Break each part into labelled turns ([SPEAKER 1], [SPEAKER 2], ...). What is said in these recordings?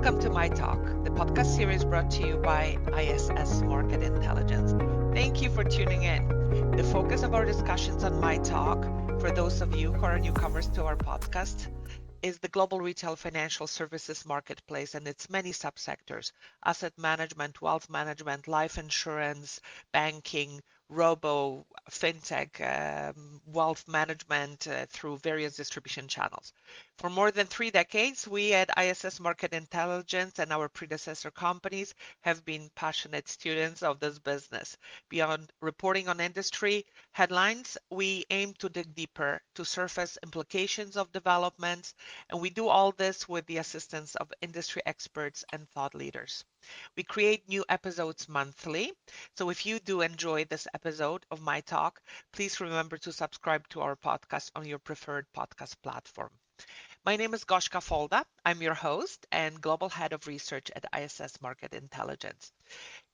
[SPEAKER 1] Welcome to My Talk, the podcast series brought to you by ISS Market Intelligence. Thank you for tuning in. The focus of our discussions on My Talk, for those of you who are newcomers to our podcast, is the global retail financial services marketplace and its many subsectors: asset management, wealth management, life insurance, banking, robo, fintech, wealth management through various distribution channels. For more than 3 decades, we at ISS Market Intelligence and our predecessor companies have been passionate students of this business. Beyond reporting on industry headlines, we aim to dig deeper, to surface implications of developments, and we do all this with the assistance of industry experts and thought leaders. We create new episodes monthly, so if you do enjoy this episode of My Talk, please remember to subscribe to our podcast on your preferred podcast platform. My name is Goshka Folda. I'm your host and Global Head of Research at ISS Market Intelligence.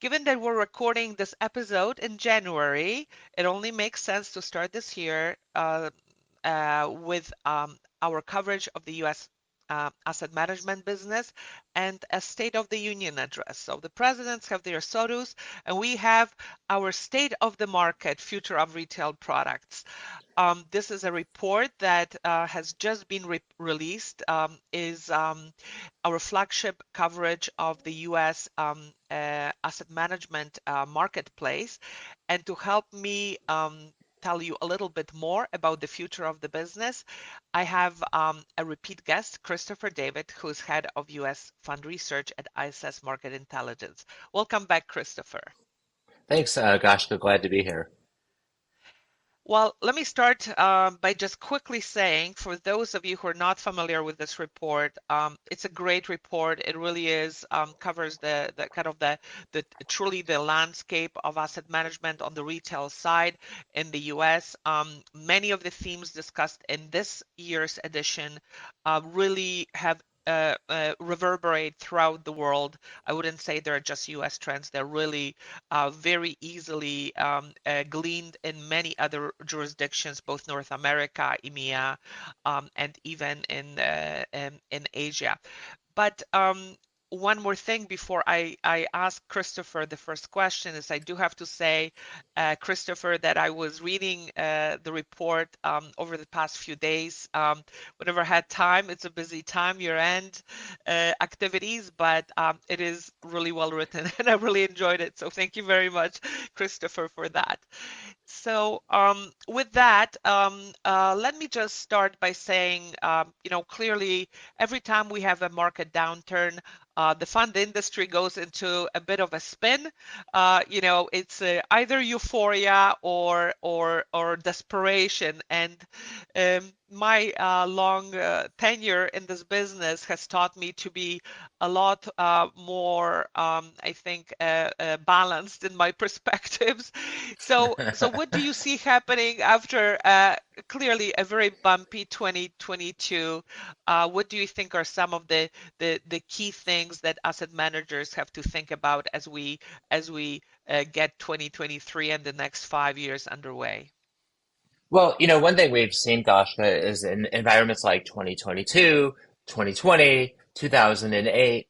[SPEAKER 1] Given that we're recording this episode in January, it only makes sense to start this year with our coverage of the U.S. Asset management business and a State of the Union address. So the presidents have their SOTUs, and we have our State of the Market, Future of Retail Products. This is a report that has just been released, is our flagship coverage of the U.S. Asset management marketplace. And to help me tell you a little bit more about the future of the business, I have a repeat guest, Christopher David, who's head of U.S. Fund Research at ISS Market Intelligence. Welcome back, Christopher.
[SPEAKER 2] Thanks, Goshka. Glad to be here.
[SPEAKER 1] Well, let me start by just quickly saying, for those of you who are not familiar with this report, it's a great report. It really is covers the kind of the truly the landscape of asset management on the retail side in the U.S. Many of the themes discussed in this year's edition really have reverberate throughout the world. I wouldn't say they're just US trends. They're really very easily gleaned in many other jurisdictions, both North America, EMEA, and even in Asia. But one more thing before I ask Christopher the first question is I do have to say, Christopher, that I was reading the report over the past few days. Whenever I had time, it's a busy time, year-end activities, but it is really well written and I really enjoyed it. So thank you very much, Christopher, for that. So with that, let me just start by saying, clearly every time we have a market downturn, the fund industry goes into a bit of a spin. It's either euphoria or desperation. And my long tenure in this business has taught me to be a lot more, I think, balanced in my perspectives. So what do you see happening after clearly a very bumpy 2022? What do you think are some of the key things that asset managers have to think about as we get 2023 and the next 5 years underway?
[SPEAKER 2] Well, one thing we've seen, Goshka, is in environments like 2022, 2020, 2008,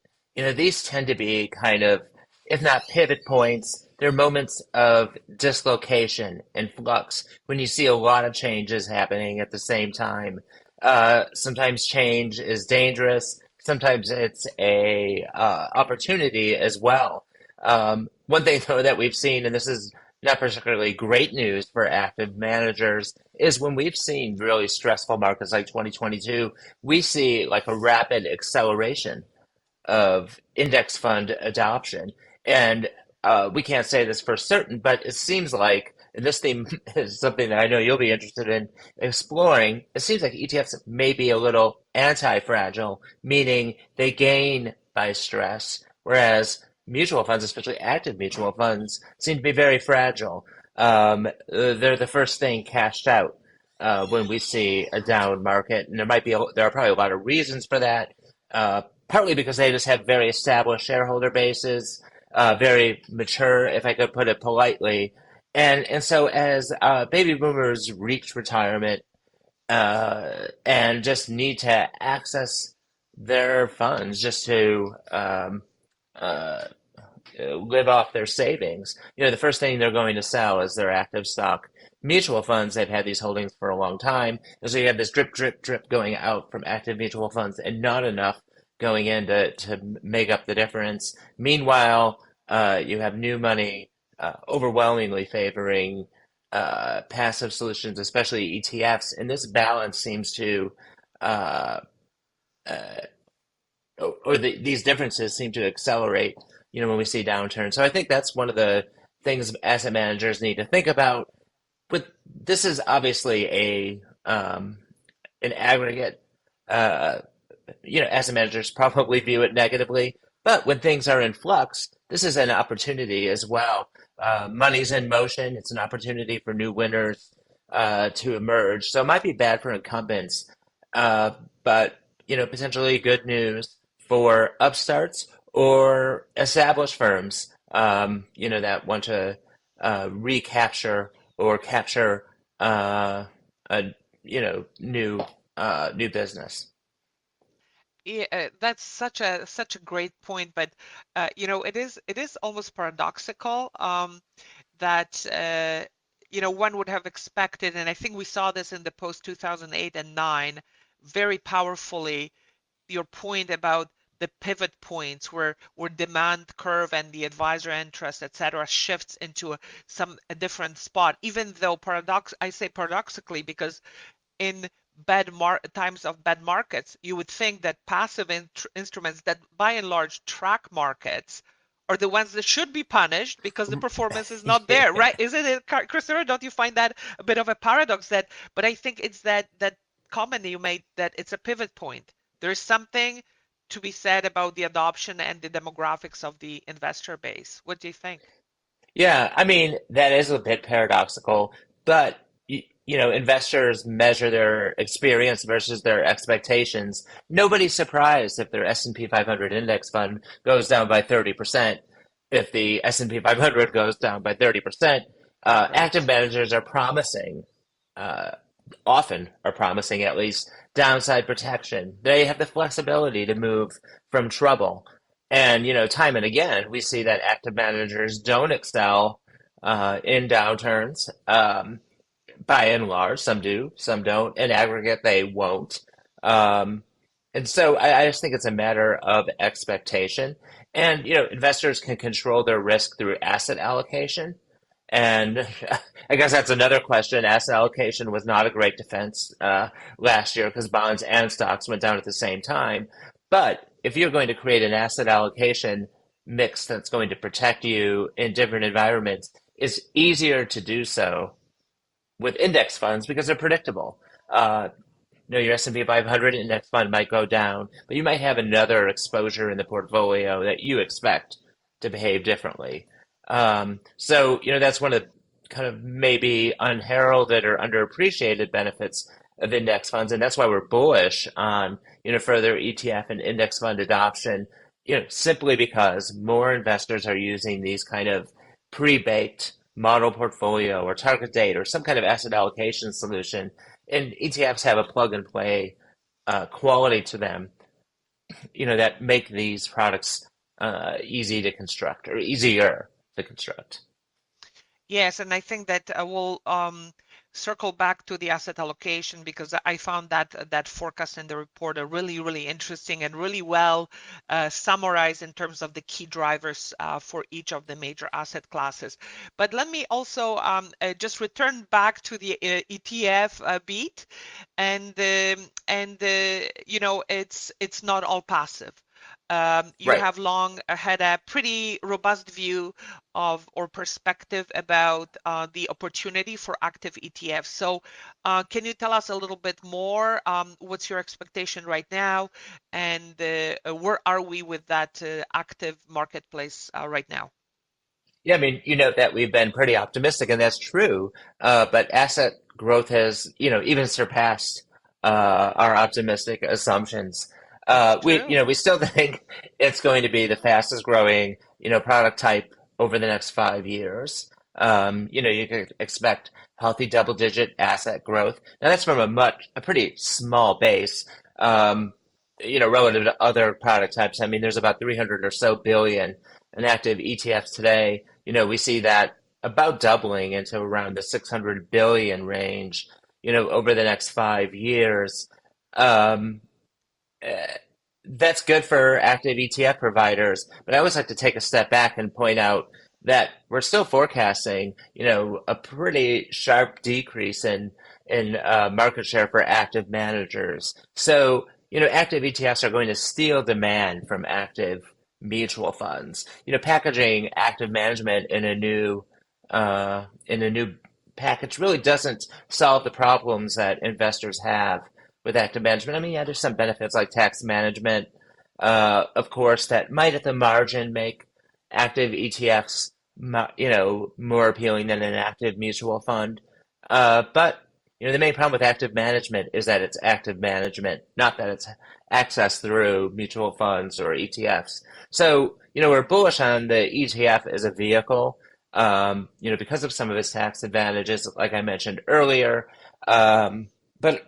[SPEAKER 2] these tend to be kind of, if not pivot points, they're moments of dislocation and flux when you see a lot of changes happening at the same time. Sometimes change is dangerous. Sometimes it's a opportunity as well. One thing, though, that we've seen, and this is not particularly great news for active managers, is when we've seen really stressful markets like 2022, we see like a rapid acceleration of index fund adoption. And we can't say this for certain, but it seems like, and this theme is something that I know you'll be interested in exploring, it seems like ETFs may be a little anti-fragile, meaning they gain by stress, whereas mutual funds, especially active mutual funds, seem to be very fragile. They're the first thing cashed out when we see a down market, and there are probably a lot of reasons for that. Partly because they just have very established shareholder bases, very mature, if I could put it politely, and so as baby boomers reach retirement and just need to access their funds just to uh, live off their savings. The first thing they're going to sell is their active stock mutual funds. They've had these holdings for a long time. And so you have this drip, drip, drip going out from active mutual funds and not enough going in to make up the difference. Meanwhile, you have new money overwhelmingly favoring passive solutions, especially ETFs. And this balance seems to uh, uh, these differences seem to accelerate, when we see downturns. So I think that's one of the things asset managers need to think about. But this is obviously an aggregate. Uh, Asset managers probably view it negatively, but when things are in flux, this is an opportunity as well. Money's in motion; it's an opportunity for new winners to emerge. So it might be bad for incumbents, uh, but potentially good news for upstarts or established firms. That want to recapture or capture a new business.
[SPEAKER 1] Yeah, that's such a great point, but it is almost paradoxical that one would have expected, and I think we saw this in the post 2008 and 9 very powerfully. Your point about the pivot points where demand curve and the advisor interest, etc., shifts into a different spot, even though I say paradoxically because in times of bad markets, you would think that passive instruments that by and large track markets are the ones that should be punished because the performance is not there, right? Isn't it, Christopher? Don't you find that a bit of a paradox? But I think it's that comment you made that it's a pivot point. There's something to be said about the adoption and the demographics of the investor base. What do you think?
[SPEAKER 2] Yeah, I mean, that is a bit paradoxical, but investors measure their experience versus their expectations. Nobody's surprised if their S&P 500 index fund goes down by 30%. If the S&P 500 goes down by 30%, active
[SPEAKER 1] Right.
[SPEAKER 2] managers are promising, uh, often are promising at least downside protection. They have the flexibility to move from trouble. And, time and again, we see that active managers don't excel in downturns. By and large, some do, some don't. In aggregate, they won't. Um, and so I just think it's a matter of expectation. And, investors can control their risk through asset allocation. And I guess that's another question. Asset allocation was not a great defense last year because bonds and stocks went down at the same time. But if you're going to create an asset allocation mix that's going to protect you in different environments, it's easier to do so with index funds because they're predictable. Uh, your S&P 500 index fund might go down, but you might have another exposure in the portfolio that you expect to behave differently. So, that's one of the kind of maybe unheralded or underappreciated benefits of index funds. And that's why we're bullish on, further ETF and index fund adoption, simply because more investors are using these kind of pre-baked model portfolio or target date or some kind of asset allocation solution. And ETFs have a plug and play quality to them, that make these products easy to construct or easier to construct.
[SPEAKER 1] Yes, and I think that we'll circle back to the asset allocation because I found that forecast in the report a really interesting and really well summarized in terms of the key drivers for each of the major asset classes. But let me also just return back to the ETF beat, and it's not all passive. You
[SPEAKER 2] Right.
[SPEAKER 1] have long had a pretty robust view of or perspective about the opportunity for active ETFs. So, can you tell us a little bit more? What's your expectation right now, and where are we with that active marketplace right now?
[SPEAKER 2] Yeah, I mean, that we've been pretty optimistic, and that's true. But asset growth has, even surpassed our optimistic assumptions.
[SPEAKER 1] True.
[SPEAKER 2] We still think it's going to be the fastest growing, product type over the next 5 years. You could expect healthy double-digit asset growth. Now that's from a pretty small base. Um, relative to other product types. I mean, there's about 300 or so billion in active ETFs today. We see that about doubling into around the 600 billion range, over the next 5 years. Um, uh, that's good for active ETF providers, but I always like to take a step back and point out that we're still forecasting, a pretty sharp decrease in market share for active managers. So, active ETFs are going to steal demand from active mutual funds. Packaging active management in a new package really doesn't solve the problems that investors have with active management. I mean, yeah, there's some benefits like tax management, of course, that might at the margin make active ETFs, more appealing than an active mutual fund. But the main problem with active management is that it's active management, not that it's accessed through mutual funds or ETFs. So, we're bullish on the ETF as a vehicle, because of some of its tax advantages, like I mentioned earlier. Um, but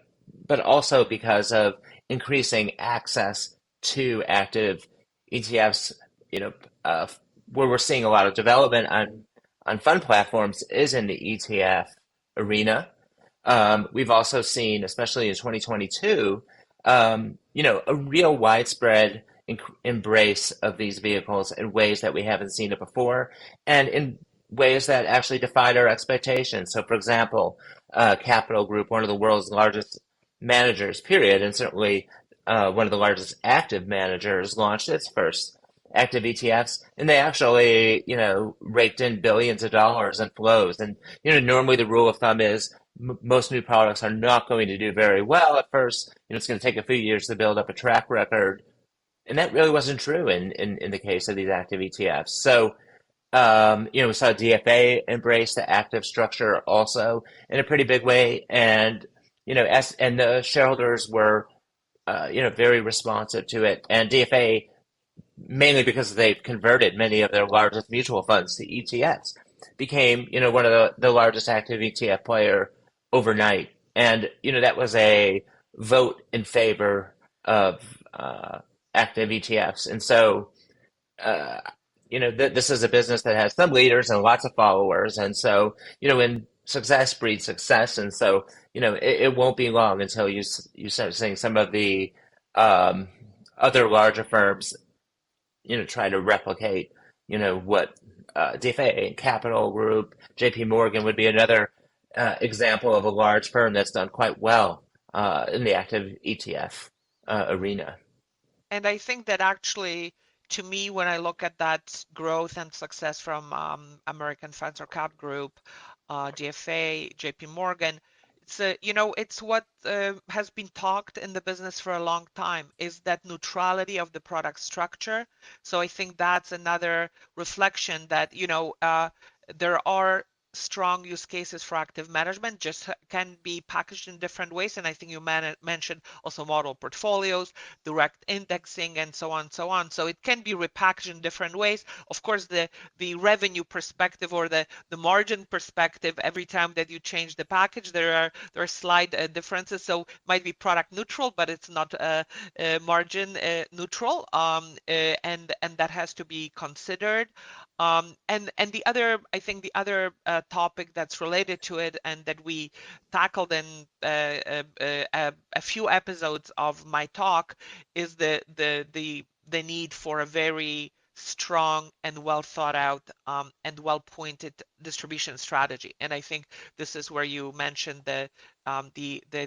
[SPEAKER 2] but also because of increasing access to active ETFs, you know, uh, where we're seeing a lot of development on fund platforms is in the ETF arena. We've also seen, especially in 2022, a real widespread embrace of these vehicles in ways that we haven't seen it before, and in ways that actually defied our expectations. So, for example, Capital Group, one of the world's largest managers, period, and certainly one of the largest active managers, launched its first active ETFs, and they actually, raked in billions of dollars in flows. And normally the rule of thumb is most new products are not going to do very well at first. It's going to take a few years to build up a track record, and that really wasn't true in the case of these active ETFs. So, we saw DFA embrace the active structure also in a pretty big way, and and the shareholders were very responsive to it, and DFA, mainly because they've converted many of their largest mutual funds to ETFs, became one of the largest active ETF player overnight, and that was a vote in favor of active ETFs, and so uh, this is a business that has some leaders and lots of followers. And so, when success breeds success. And so, it won't be long until you start seeing some of the um, other larger firms, try to replicate, what DFA and Capital Group, JP Morgan would be another example of a large firm that's done quite well in the active ETF arena.
[SPEAKER 1] And I think that actually, to me, when I look at that growth and success from American Fans or Cap Group, GFA, JP Morgan, it's what has been talked in the business for a long time, is that neutrality of the product structure. So I think that's another reflection that, there are strong use cases for active management, just can be packaged in different ways. And I think you mentioned also model portfolios, direct indexing, and so on, so on. So it can be repackaged in different ways. Of course, the revenue perspective or the margin perspective, every time that you change the package, there are slight differences. So it might be product neutral, but it's not margin neutral, and that has to be considered. And I think the other topic that's related to it and that we tackled in a few episodes of my talk is the need for a very strong and well thought out and well pointed distribution strategy. And I think this is where you mentioned the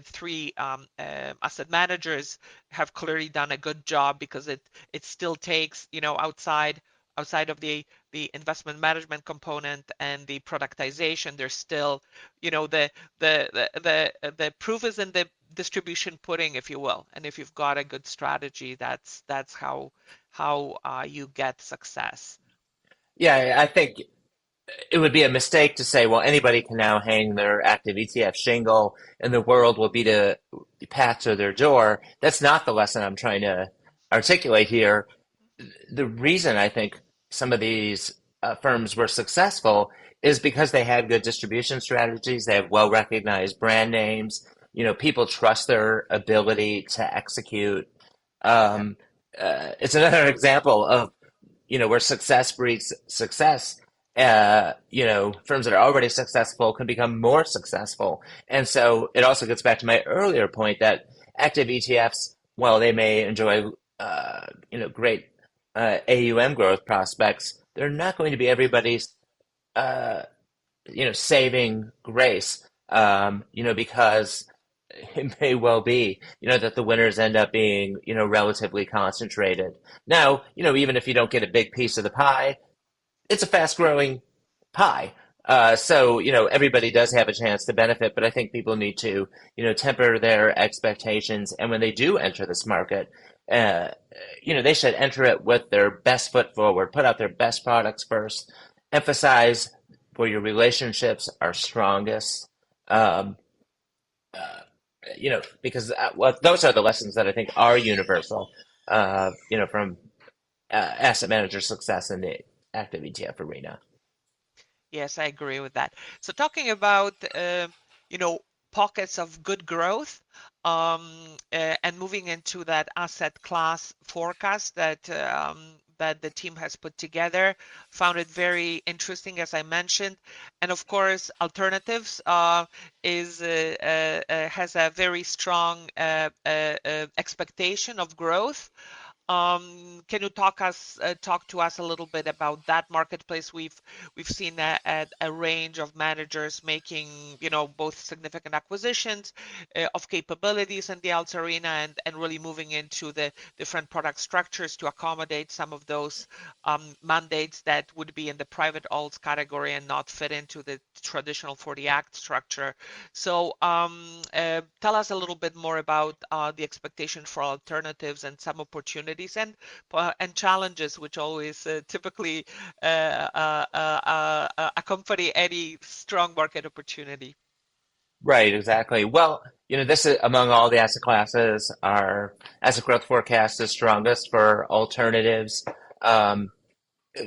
[SPEAKER 1] three asset managers have clearly done a good job, because it still takes, outside of the investment management component and the productization, there's still, the proof is in the distribution pudding, if you will. And if you've got a good strategy, that's how you get success.
[SPEAKER 2] Yeah, I think it would be a mistake to say, well, anybody can now hang their active ETF shingle and the world will be the path to their door. That's not the lesson I'm trying to articulate here. The reason I think some of these firms were successful is because they had good distribution strategies. They have well-recognized brand names. People trust their ability to execute.
[SPEAKER 1] Yep.
[SPEAKER 2] Um, it's another example of where success breeds success. Firms that are already successful can become more successful. And so it also gets back to my earlier point that active ETFs, while they may enjoy, great AUM growth prospects, they're not going to be everybody's, uh, saving grace, because it may well be, that the winners end up being, relatively concentrated. Now, even if you don't get a big piece of the pie, it's a fast growing pie. So, everybody does have a chance to benefit, but I think people need to, temper their expectations. And when they do enter this market, uh, they should enter it with their best foot forward, put out their best products first, emphasize where your relationships are strongest. Um, because well, those are the lessons that I think are universal, from asset manager success in the active ETF arena.
[SPEAKER 1] Yes, I agree with that. So talking about you know pockets of good growth, and moving into that asset class forecast that the team has put together, found it very interesting, as I mentioned, and of course, alternatives is has a very strong expectation of growth. Can you talk to us a little bit about that marketplace? We've seen a range of managers making, both significant acquisitions of capabilities in the alts arena and really moving into the different product structures to accommodate some of those mandates that would be in the private alts category and not fit into the traditional 40 Act structure. So tell us a little bit more about the expectation for alternatives and some opportunities and challenges, which always typically accompany any strong market opportunity.
[SPEAKER 2] Right, exactly. Well, this is among all the asset classes, our asset growth forecast is strongest for alternatives, um,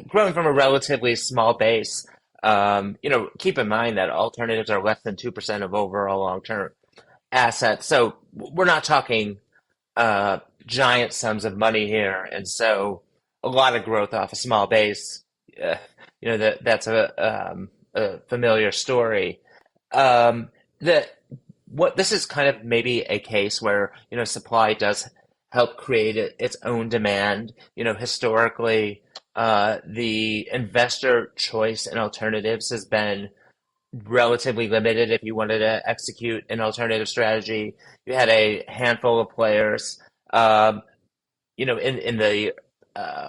[SPEAKER 2] growing from a relatively small base. Keep in mind that alternatives are less than 2% of overall long-term assets. So we're not talking giant sums of money here, and so a lot of growth off a small base. Uh, that's a familiar story. Um, the what this is kind of maybe a case where supply does help create its own demand. Historically, the investor choice in alternatives has been relatively limited. If you wanted to execute an alternative strategy, you had a handful of players. Um, in the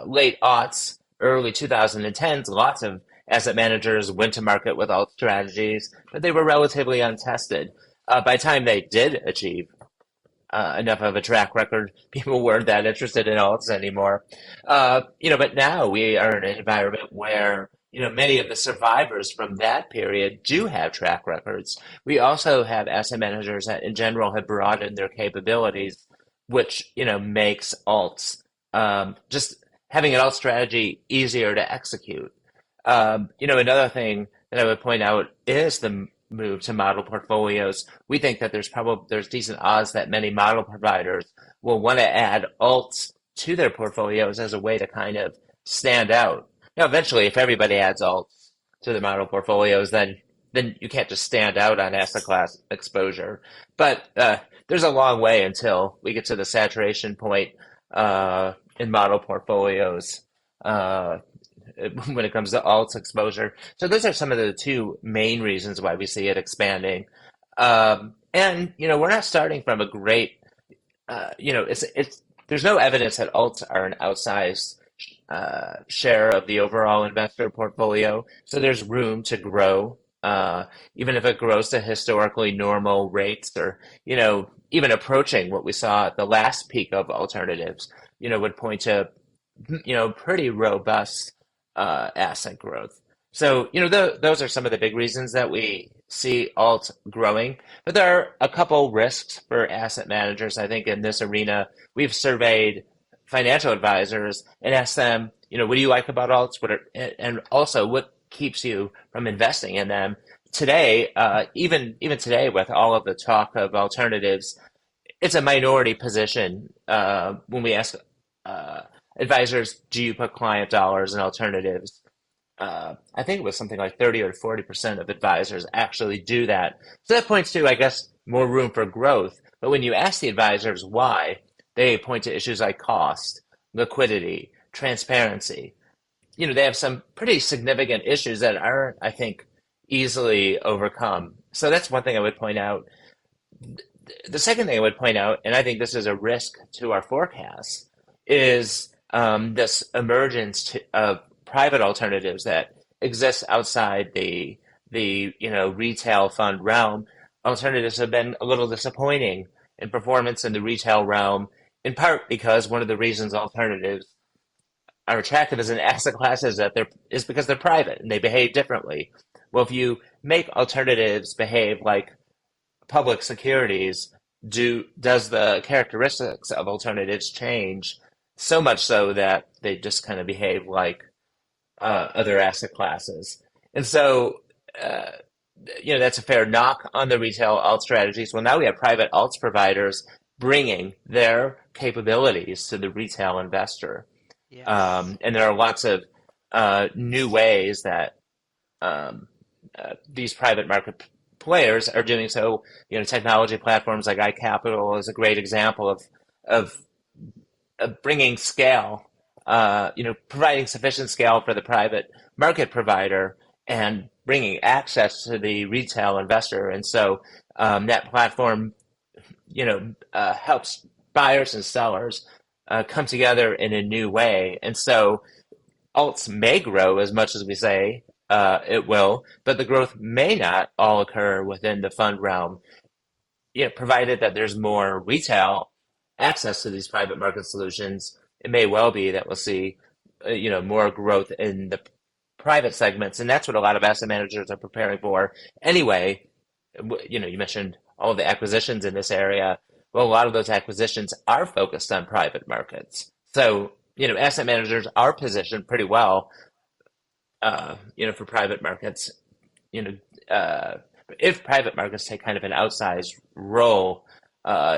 [SPEAKER 2] late aughts, early 2010s, lots of asset managers went to market with alt strategies, but they were relatively untested. By the time they did achieve enough of a track record, people weren't that interested in alts anymore. But now we are in an environment where, many of the survivors from that period do have track records. We also have asset managers that in general have broadened their capabilities, which, makes alts, just having an alt strategy easier to execute. Another thing that I would point out is the move to model portfolios. We think that there's decent odds that many model providers will want to add alts to their portfolios as a way to kind of stand out. Now, eventually, if everybody adds alts to the model portfolios, then you can't just stand out on asset class exposure. But there's a long way until we get to the saturation point in model portfolios. When it comes to alts exposure. So those are some of the two main reasons why we see it expanding. And we're not starting from a great, it's there's no evidence that alts are an outsized share of the overall investor portfolio. So there's room to grow, even if it grows to historically normal rates, or even approaching what we saw at the last peak of alternatives. Would point to pretty robust asset growth. So, those are some of the big reasons that we see alt growing. But there are a couple risks for asset managers. I think in this arena, we've surveyed financial advisors and asked them, what do you like about alts? And also what keeps you from investing in them? Today, even today, with all of the talk of alternatives, it's a minority position when we ask uh, advisors, do you put client dollars in alternatives? I think it was something like 30 or 40% of advisors actually do that. So that points to, I guess, more room for growth. But when you ask the advisors why, they point to issues like cost, liquidity, transparency. They have some pretty significant issues that aren't, I think, easily overcome. So that's one thing I would point out. The second thing I would point out, and I think this is a risk to our forecasts, is this emergence of private alternatives that exist outside the retail fund realm. Alternatives have been a little disappointing in performance in the retail realm, in part because one of the reasons alternatives are attractive as an asset class is because they're private and they behave differently. Well, if you make alternatives behave like public securities, does the characteristics of alternatives change so much so that they just kind of behave like other asset classes? And so, uh, that's a fair knock on the retail alt strategies. Well, now we have private alts providers bringing their capabilities to the retail investor.
[SPEAKER 1] Yes.
[SPEAKER 2] And there are lots of new ways that these private market players are doing so. Technology platforms like iCapital is a great example of, of bringing scale, providing sufficient scale for the private market provider and bringing access to the retail investor. And so that platform, helps buyers and sellers come together in a new way. And so alts may grow as much as we say it will, but the growth may not all occur within the fund realm. Provided that there's more retail access to these private market solutions, it may well be that we'll see, more growth in the private segments, and that's what a lot of asset managers are preparing for. Anyway, you mentioned all of the acquisitions in this area. Well, a lot of those acquisitions are focused on private markets. So, asset managers are positioned pretty well, for private markets. You know, if private markets take kind of an outsized role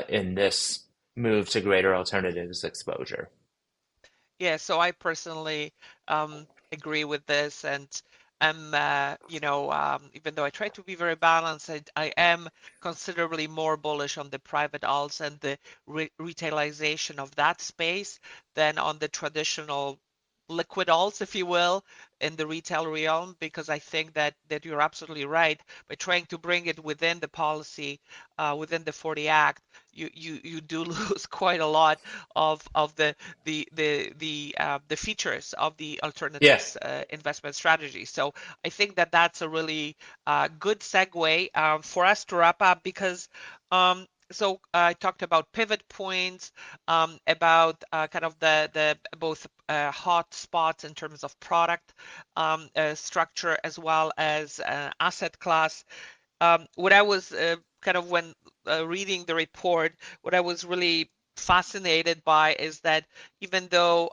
[SPEAKER 2] in this move to greater alternatives exposure.
[SPEAKER 1] Yeah, so I personally agree with this, and I'm, even though I try to be very balanced, I am considerably more bullish on the private alts and the retailization of that space than on the traditional liquid alts, if you will, in the retail realm, because I think that you're absolutely right. By trying to bring it within the policy, within the 40 Act, you do lose quite a lot of the features of the
[SPEAKER 2] Yeah.
[SPEAKER 1] alternatives investment strategy. So I think that that's a really good segue for us to wrap up because so I talked about pivot points, about kind of the both hot spots in terms of product structure as well as asset class. What I was kind of when reading the report, what I was really fascinated by is that even though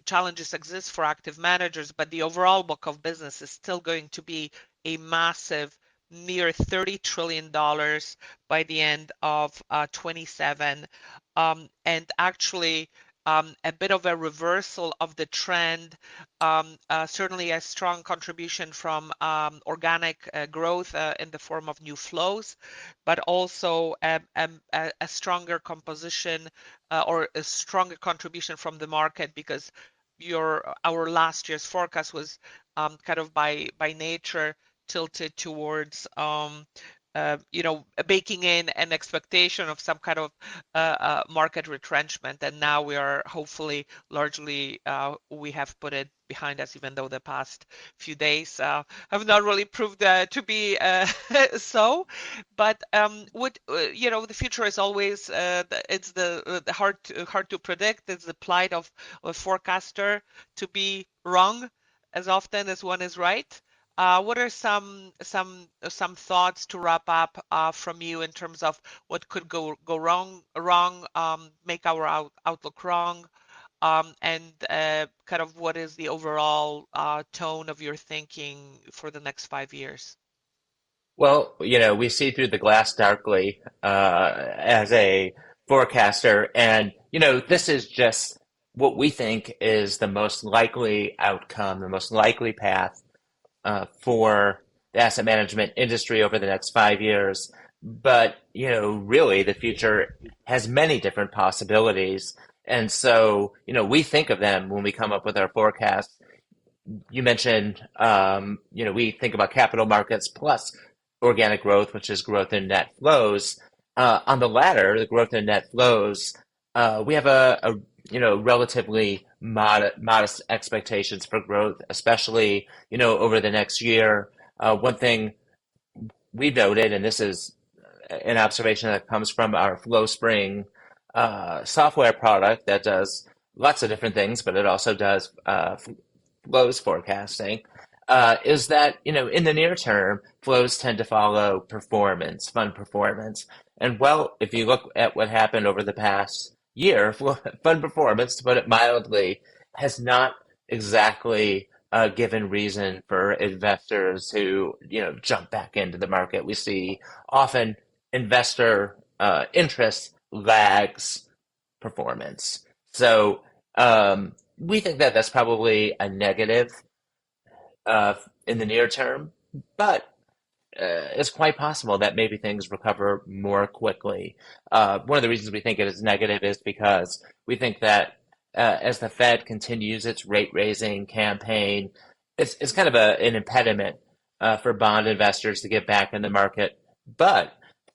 [SPEAKER 1] challenges exist for active managers, but the overall book of business is still going to be a massive near $30 trillion by the end of 27. And actually, a bit of a reversal of the trend, certainly a strong contribution from organic growth in the form of new flows, but also a stronger composition or a stronger contribution from the market because our last year's forecast was kind of by nature tilted towards baking in an expectation of some kind of market retrenchment. And now we are hopefully largely we have put it behind us, even though the past few days have not really proved to be so. But the future is always it's the hard to predict. It's the plight of a forecaster to be wrong as often as one is right. What are some thoughts to wrap up from you in terms of what could go wrong, make our outlook wrong, and kind of what is the overall tone of your thinking for the next 5 years?
[SPEAKER 2] Well, we see through the glass darkly as a forecaster. And, this is just what we think is the most likely outcome, the most likely path for the asset management industry over the next 5 years. But, really the future has many different possibilities. And so, we think of them when we come up with our forecasts. You mentioned, we think about capital markets plus organic growth, which is growth in net flows. On the latter, the growth in net flows, we have relatively modest expectations for growth, especially, over the next year. One thing we've noted, and this is an observation that comes from our FlowSpring software product that does lots of different things, but it also does flows forecasting, is that, in the near term, flows tend to follow performance, fund performance. And well, if you look at what happened over the past year, fund performance, to put it mildly, has not exactly given reason for investors to, jump back into the market. We see often investor interest lags performance. So we think that that's probably a negative uh, in the near term, but it's quite possible that maybe things recover more quickly. One of the reasons we think it is negative is because we think that as the Fed continues its rate raising campaign, it's kind of an impediment for bond investors to get back in the market. But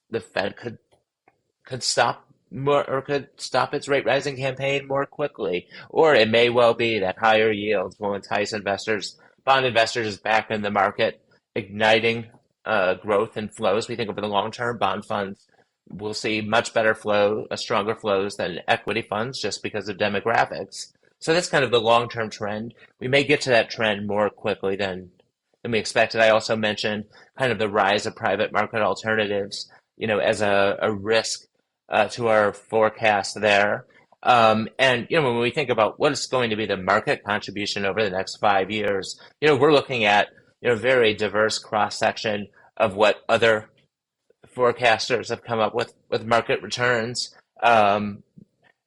[SPEAKER 2] the Fed could stop more or could stop its rate rising campaign more quickly. Or it may well be that higher yields will entice bond investors back in the market, igniting growth and flows. We think over the long term, bond funds will see much better stronger flows than equity funds just because of demographics. So that's kind of the long term trend. We may get to that trend more quickly than we expected. I also mentioned kind of the rise of private market alternatives, as a risk to our forecast there. And when we think about what is going to be the market contribution over the next 5 years, we're looking at a very diverse cross section of what other forecasters have come up with market returns. And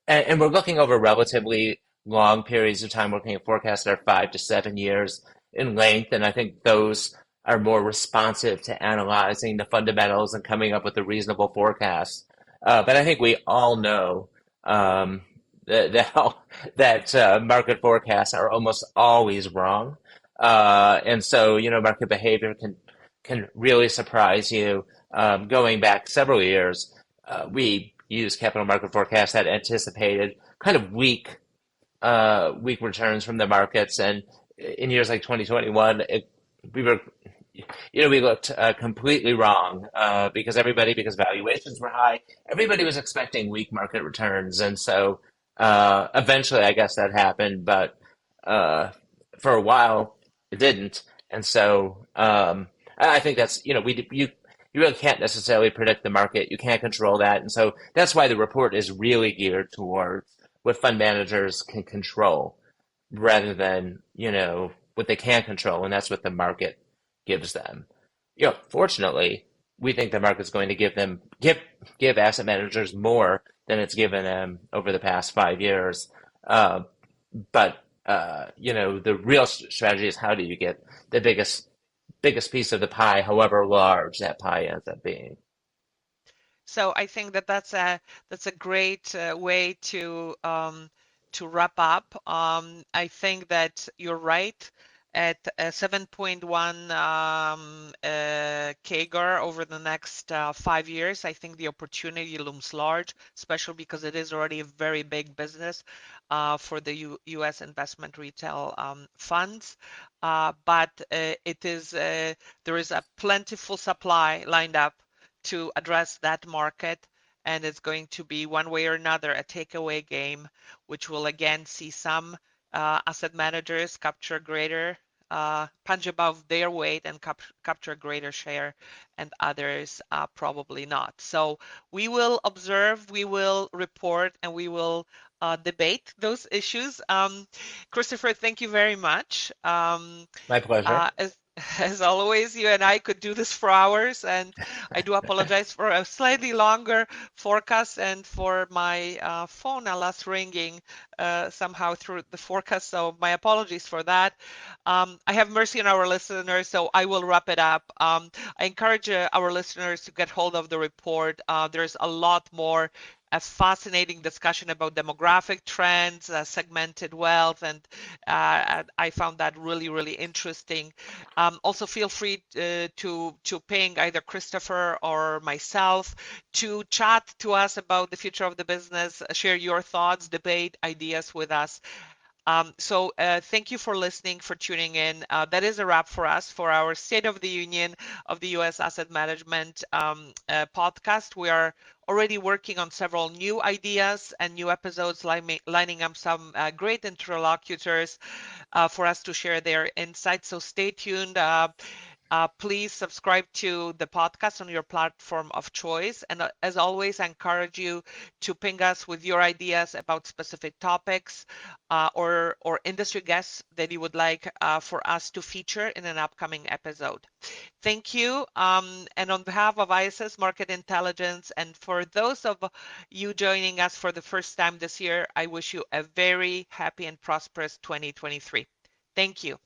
[SPEAKER 2] we're looking over relatively long periods of time. We're looking at forecasts that are 5 to 7 years in length, and I think those are more responsive to analyzing the fundamentals and coming up with a reasonable forecast. But I think we all know that market forecasts are almost always wrong, and so market behavior can really surprise you. Going back several years, we used capital market forecasts that anticipated kind of weak returns from the markets, and in years like 2021, we were we looked completely wrong because valuations were high. Everybody was expecting weak market returns, and so eventually, I guess that happened, but for a while it didn't. And so I think that's you really can't necessarily predict the market. You can't control that, and so that's why the report is really geared towards what fund managers can control rather than what they can't control, and that's what the market gives them. Fortunately, we think the market's going to give asset managers more than it's given them over the past 5 years. But the real strategy is how do you get the biggest piece of the pie, however large that pie ends up being.
[SPEAKER 1] So I think that that's a great way to wrap up. I think that you're right. At 7.1 CAGR over the next 5 years, I think the opportunity looms large, especially because it is already a very big business for the U.S. investment retail funds. But there is a plentiful supply lined up to address that market, and it's going to be one way or another a takeaway game, which will again see some asset managers capture greater punch above their weight and capture a greater share, and others probably not. So we will observe, we will report, and we will debate those issues. Christopher, thank you very much.
[SPEAKER 2] My pleasure.
[SPEAKER 1] As always, you and I could do this for hours, and I do apologize for a slightly longer forecast and for my phone alas ringing somehow through the forecast. So my apologies for that. I have mercy on our listeners, so I will wrap it up. I encourage our listeners to get hold of the report. There's a lot more. A fascinating discussion about demographic trends, segmented wealth, and I found that really, really interesting. Also, feel free to ping either Christopher or myself to chat to us about the future of the business, share your thoughts, debate ideas with us. So thank you for listening, for tuning in. That is a wrap for us for our State of the Union of the U.S. Asset Management podcast. We are already working on several new ideas and new episodes, lining up some great interlocutors for us to share their insights. So stay tuned. Please subscribe to the podcast on your platform of choice. And as always, I encourage you to ping us with your ideas about specific topics or industry guests that you would like for us to feature in an upcoming episode. Thank you. And on behalf of ISS Market Intelligence, and for those of you joining us for the first time this year, I wish you a very happy and prosperous 2023. Thank you.